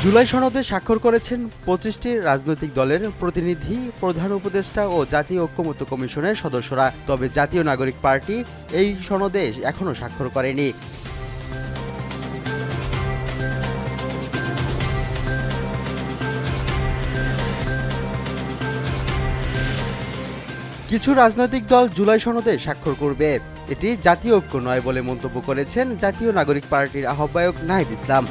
জুলাই সনদে স্বাক্ষর করেছেন ২৫টি রাজনৈতিক দলের প্রতিনিধি, প্রধান উপদেষ্টা ও জাতীয় ঐক্যমত্য কমিশনের সদস্যরা। তবে জাতীয় নাগরিক পার্টি এই সনদে এখনো স্বাক্ষর করেনি। কিছু রাজনৈতিক দল জুলাই সনদে স্বাক্ষর করবে, এটি জাতীয় ঐক্য নয় বলে মন্তব্য করেছেন জাতীয় নাগরিক পার্টির আহ্বায়ক নাহিদ ইসলাম।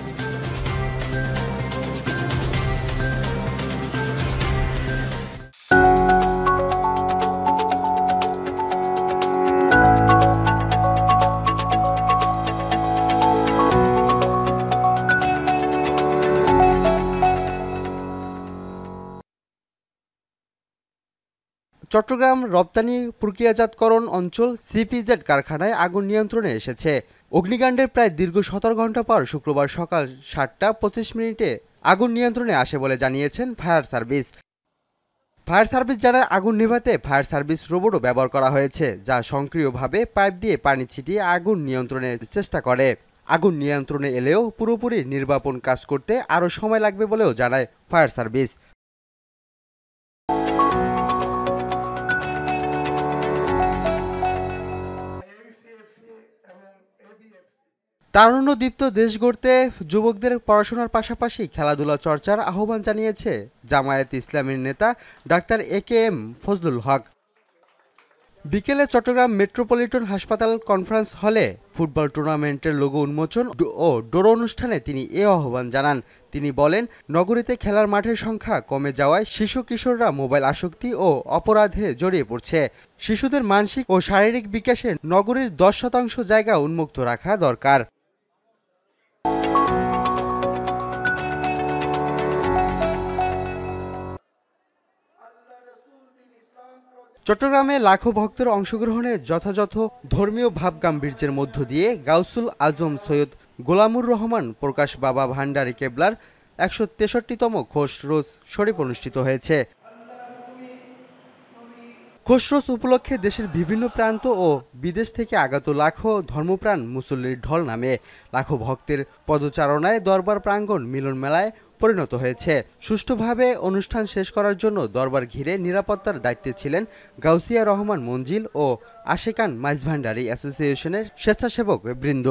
চট্টগ্রাম রপ্তানি প্রক্রিয়াজাতকরণ অঞ্চল সিপিজেড কারখানায় আগুন নিয়ন্ত্রণে এসেছে। অগ্নিকাণ্ডের প্রায় দীর্ঘ ১৭ ঘণ্টা পর শুক্রবার সকাল ৭টা ২৫ মিনিটে আগুন নিয়ন্ত্রণে আসে বলে জানিয়েছেন ফায়ার সার্ভিস। ফায়ার সার্ভিস জানায়, আগুন নেভাতে ফায়ার সার্ভিস রোবটও ব্যবহার করা হয়েছে, যা সক্রিয়ভাবে পাইপ দিয়ে পানি ছিটিয়ে আগুন নিয়ন্ত্রণের চেষ্টা করে। আগুন নিয়ন্ত্রণে এলেও পুরোপুরি নির্বাপন কাজ করতে আরও সময় লাগবে বলেও জানায় ফায়ার সার্ভিস। তারুণ্যদীপ্ত দেশ গড়তে যুবকদের পড়াশোনার পাশাপাশি খেলাধুলা চর্চার আহ্বান জানিয়েছে জামায়াত ইসলামীর নেতা ডাক্তার এ.কে.এম. ফজলুল হক। বিকেলে চট্টগ্রাম মেট্রোপলিটন হাসপাতাল কনফারেন্স হলে ফুটবল টুর্নামেন্টের লোগো উন্মোচন ও ডোর অনুষ্ঠানে তিনি এ আহ্বান জানান। তিনি বলেন, নগরীতে খেলার মাঠের সংখ্যা কমে যাওয়ায় শিশু কিশোররা মোবাইল আসক্তি ও অপরাধে জড়িয়ে পড়ছে। শিশুদের মানসিক ও শারীরিক বিকাশে নগরীর ১০% জায়গা উন্মুক্ত রাখা দরকার। চট্টগ্রামে লাখো ভক্তের অংশগ্রহণে যথাযথ ধর্মীয় ভাবগাম্ভীর্যের মধ্য দিয়ে গাউসুল আজম সৈয়দ গোলামুর রহমান প্রকাশ বাবা ভান্ডারী কেবলার ১৬৩তম খোসরোজ শরীফ অনুষ্ঠিত হয়েছে। খোসরোজ উপলক্ষে দেশের বিভিন্ন প্রান্ত ও বিদেশ থেকে আগত লাখো ধর্মপ্রাণ মুসল্লির ঢল নামে। লাখো ভক্তের পদচারণায় দরবার প্রাঙ্গণ মিলন মেলায় পরিণত হয়েছে। সুষ্ঠুভাবে অনুষ্ঠান শেষ করার জন্য দরবার ঘিরে নিরাপত্তার দায়িত্বে ছিলেন গাউসিয়া রহমান মঞ্জিল ও আশেকান মাইজভান্ডারী অ্যাসোসিয়েশনের স্বেচ্ছাসেবক বৃন্দ।